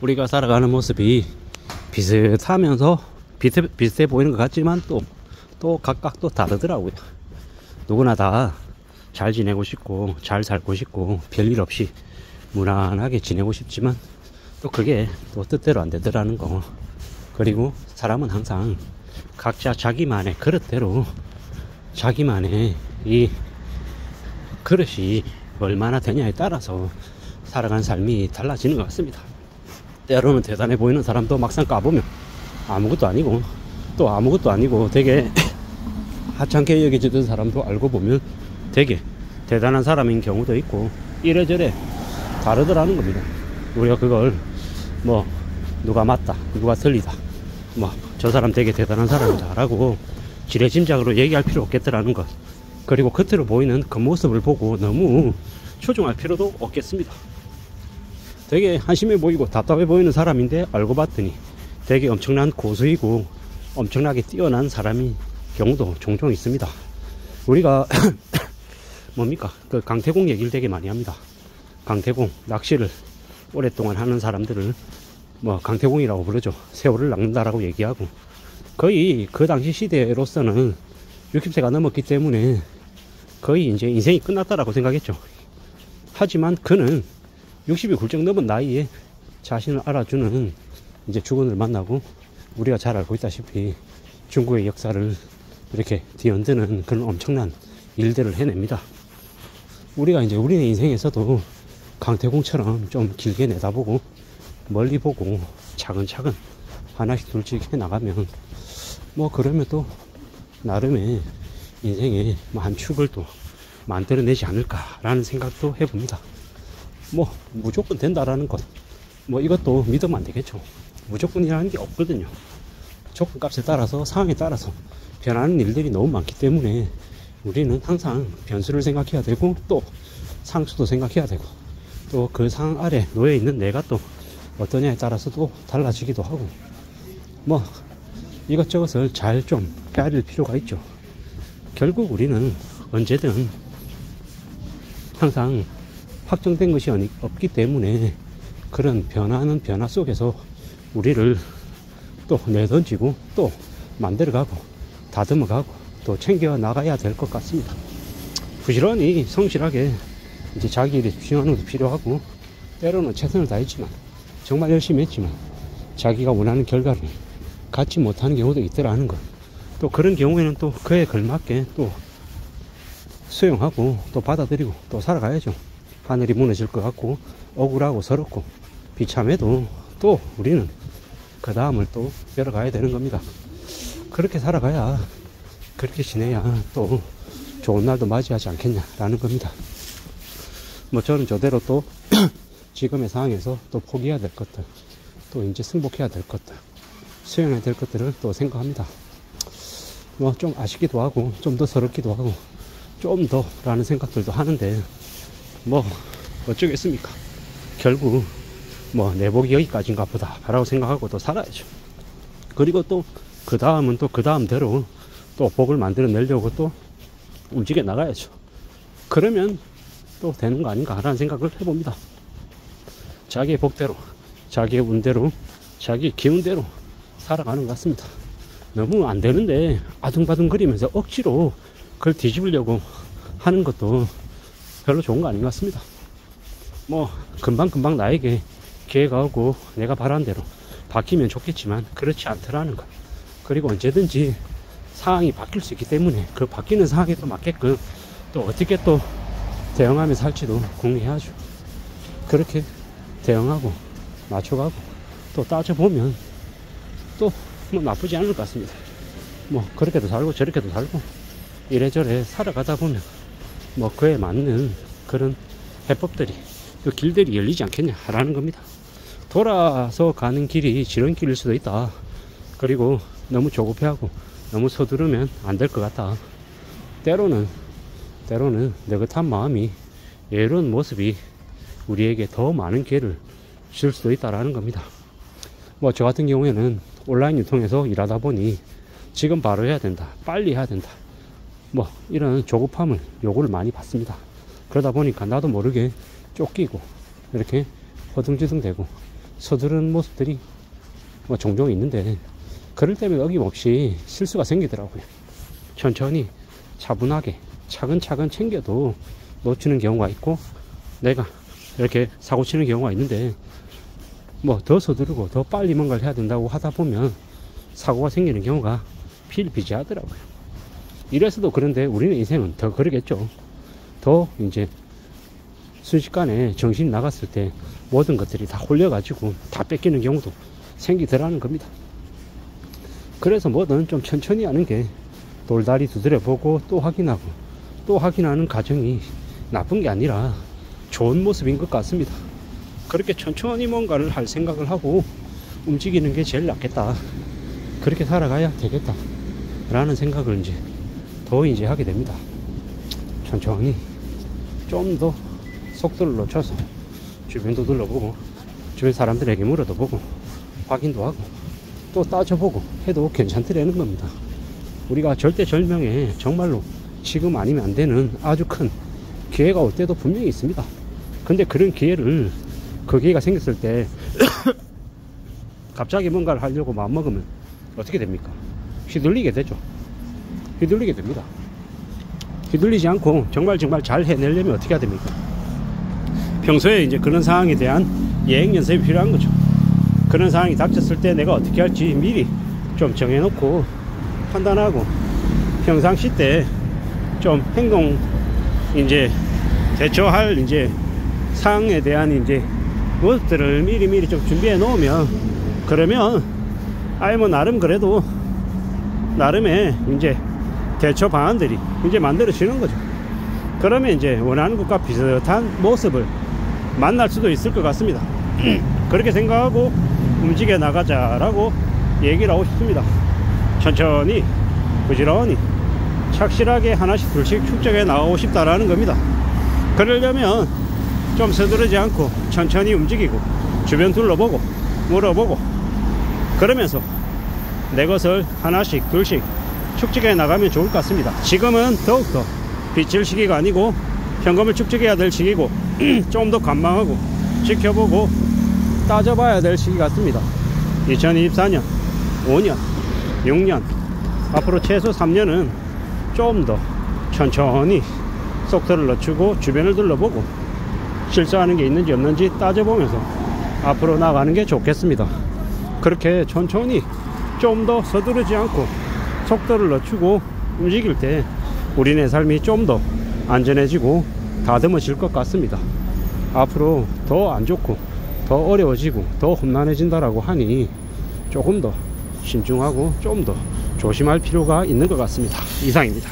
우리가 살아가는 모습이 비슷하면서 비슷해 보이는 것 같지만 또 각각 또 다르더라고요. 누구나 다 잘 지내고 싶고 잘 살고 싶고 별일 없이 무난하게 지내고 싶지만 또 그게 또 뜻대로 안 되더라는 거. 그리고 사람은 항상 각자 자기만의 그릇대로 자기만의 이 그릇이 얼마나 되냐에 따라서 살아가는 삶이 달라지는 것 같습니다. 때로는 대단해 보이는 사람도 막상 까보면 아무것도 아니고 또 아무것도 아니고 되게 하찮게 여겨지던 사람도 알고 보면 되게 대단한 사람인 경우도 있고 이래저래 다르더라는 겁니다. 우리가 그걸 뭐 누가 맞다 누가 틀리다 뭐 저 사람 되게 대단한 사람이다 라고 지레짐작으로 얘기할 필요 없겠더라는 것. 그리고 겉으로 보이는 그 모습을 보고 너무 추종할 필요도 없겠습니다. 되게 한심해 보이고 답답해 보이는 사람인데 알고 봤더니 되게 엄청난 고수이고 엄청나게 뛰어난 사람인 경우도 종종 있습니다. 우리가 뭡니까 그 강태공 얘기를 되게 많이 합니다. 강태공 낚시를 오랫동안 하는 사람들을 뭐 강태공이라고 부르죠. 세월을 낚는다라고 얘기하고 거의 그 당시 시대로서는 60세가 넘었기 때문에 거의 이제 인생이 끝났다라고 생각했죠. 하지만 그는 60이 훌쩍 넘은 나이에 자신을 알아주는 이제 주군을 만나고 우리가 잘 알고 있다시피 중국의 역사를 이렇게 뒤흔드는 그런 엄청난 일들을 해냅니다. 우리가 이제 우리의 인생에서도 강태공처럼 좀 길게 내다보고 멀리 보고 차근차근 하나씩 둘씩 해 나가면 뭐 그러면 또 나름의 인생의 한 축을 또 만들어내지 않을까라는 생각도 해봅니다. 뭐 무조건 된다라는 것 뭐 이것도 믿으면 안 되겠죠. 무조건이라는 게 없거든요. 조건값에 따라서 상황에 따라서 변하는 일들이 너무 많기 때문에 우리는 항상 변수를 생각해야 되고 또 상수도 생각해야 되고 또 그 상황 아래 놓여 있는 내가 또 어떠냐에 따라서 또 달라지기도 하고 뭐 이것저것을 잘 좀 헤아릴 필요가 있죠. 결국 우리는 언제든 항상 확정된 것이 없기 때문에 그런 변화는 변화 속에서 우리를 또 내던지고 또 만들어가고 다듬어가고 또 챙겨 나가야 될 것 같습니다. 부지런히 성실하게 이제 자기 일에 집중하는 것도 필요하고 때로는 최선을 다했지만 정말 열심히 했지만 자기가 원하는 결과를 갖지 못하는 경우도 있더라는 것. 또 그런 경우에는 또 그에 걸맞게 또 수용하고 또 받아들이고 또 살아가야죠. 하늘이 무너질 것 같고 억울하고 서럽고 비참해도 또 우리는 그 다음을 또 열어가야 되는 겁니다. 그렇게 살아가야 그렇게 지내야 또 좋은 날도 맞이하지 않겠냐라는 겁니다. 뭐 저는 저대로 또 지금의 상황에서 또 포기해야 될 것들 또 이제 승복해야 될 것들 수용해야 될 것들을 또 생각합니다. 뭐 좀 아쉽기도 하고 좀 더 서럽기도 하고 좀 더 라는 생각들도 하는데 뭐 어쩌겠습니까. 결국 뭐 내복이 여기까지인가 보다 라고 생각하고 또 살아야죠. 그리고 또 그 다음은 또 그 다음대로 또 복을 만들어 내려고 또 움직여 나가야죠. 그러면 또 되는 거 아닌가 라는 생각을 해봅니다. 자기의 복대로 자기의 운대로 자기 기운대로 살아가는 것 같습니다. 너무 안 되는데 아둥바둥거리면서 억지로 그걸 뒤집으려고 하는 것도 별로 좋은 거 아닌 것 같습니다. 뭐 금방금방 나에게 기회가 오고 내가 바라는 대로 바뀌면 좋겠지만 그렇지 않더라는 것. 그리고 언제든지 상황이 바뀔 수 있기 때문에 그 바뀌는 상황에 또 맞게끔 또 어떻게 또 대응하며 살지도 궁리해야죠. 그렇게 대응하고 맞춰가고 또 따져보면 또 뭐 나쁘지 않을 것 같습니다. 뭐 그렇게도 살고 저렇게도 살고 이래저래 살아가다 보면 뭐 그에 맞는 그런 해법들이 그 길들이 열리지 않겠냐라는 겁니다. 돌아서 가는 길이 지름길일 수도 있다. 그리고 너무 조급해하고 너무 서두르면 안 될 것 같다. 때로는 느긋한 마음이 여유로운 모습이 우리에게 더 많은 기회를 줄 수도 있다라는 겁니다. 뭐 저 같은 경우에는 온라인 유통에서 일하다 보니 지금 바로 해야 된다, 빨리 해야 된다, 뭐 이런 조급함을 요구를 많이 받습니다. 그러다 보니까 나도 모르게 쫓기고 이렇게 허둥지둥 되고 서두르는 모습들이 뭐 종종 있는데, 그럴 때면 어김없이 실수가 생기더라고요. 천천히 차분하게 차근차근 챙겨도 놓치는 경우가 있고, 내가 이렇게 사고 치는 경우가 있는데, 뭐 더 서두르고 더 빨리 뭔가를 해야 된다고 하다 보면 사고가 생기는 경우가 필비재하더라고요. 이래서도 그런데 우리는 인생은 더 그러겠죠. 더 이제 순식간에 정신이 나갔을 때 모든 것들이 다 홀려가지고 다 뺏기는 경우도 생기더라는 겁니다. 그래서 뭐든 좀 천천히 하는 게, 돌다리 두드려보고 또 확인하고 또 확인하는 과정이 나쁜 게 아니라 좋은 모습인 것 같습니다. 그렇게 천천히 뭔가를 할 생각을 하고 움직이는 게 제일 낫겠다, 그렇게 살아가야 되겠다 라는 생각을 이제 더 이제 하게 됩니다. 천천히 좀 더 속도를 낮춰서 주변도 둘러보고, 주변 사람들에게 물어도 보고 확인도 하고 또 따져보고 해도 괜찮더라는 겁니다. 우리가 절대절명에 정말로 지금 아니면 안 되는 아주 큰 기회가 올 때도 분명히 있습니다. 근데 그런 기회를, 그 기회가 생겼을 때 갑자기 뭔가를 하려고 마음먹으면 어떻게 됩니까? 휘둘리게 되죠. 휘둘리게 됩니다. 휘둘리지 않고 정말 잘 해내려면 어떻게 해야 됩니까? 평소에 이제 그런 상황에 대한 예행 연습이 필요한 거죠. 그런 상황이 닥쳤을 때 내가 어떻게 할지 미리 좀 정해놓고 판단하고, 평상시 때 좀 행동 이제 대처할 이제 상황에 대한 이제 것들을 미리 좀 준비해 놓으면, 그러면 아예 뭐 나름 그래도 나름의 이제 대처 방안들이 이제 만들어지는 거죠. 그러면 이제 원하는 것과 비슷한 모습을 만날 수도 있을 것 같습니다. 그렇게 생각하고 움직여 나가자라고 얘기를 하고 싶습니다. 천천히 부지런히 착실하게 하나씩 둘씩 축적해 나가고 싶다라는 겁니다. 그러려면 좀 서두르지 않고 천천히 움직이고 주변 둘러보고 물어보고, 그러면서 내 것을 하나씩 둘씩 축적해 나가면 좋을 것 같습니다. 지금은 더욱더 빚질 시기가 아니고 현금을 축적해야 될 시기고, 좀 더 관망하고 지켜보고 따져봐야 될 시기 같습니다. 2024년, 5년, 6년, 앞으로 최소 3년은 좀 더 천천히 속도를 낮추고 주변을 둘러보고 실수하는 게 있는지 없는지 따져보면서 앞으로 나가는 게 좋겠습니다. 그렇게 천천히 좀 더 서두르지 않고 속도를 낮추고 움직일 때 우리네 삶이 좀 더 안전해지고 다듬어질 것 같습니다. 앞으로 더 안 좋고 더 어려워지고 더 험난해진다라고 하니 조금 더 신중하고 좀 더 조심할 필요가 있는 것 같습니다. 이상입니다.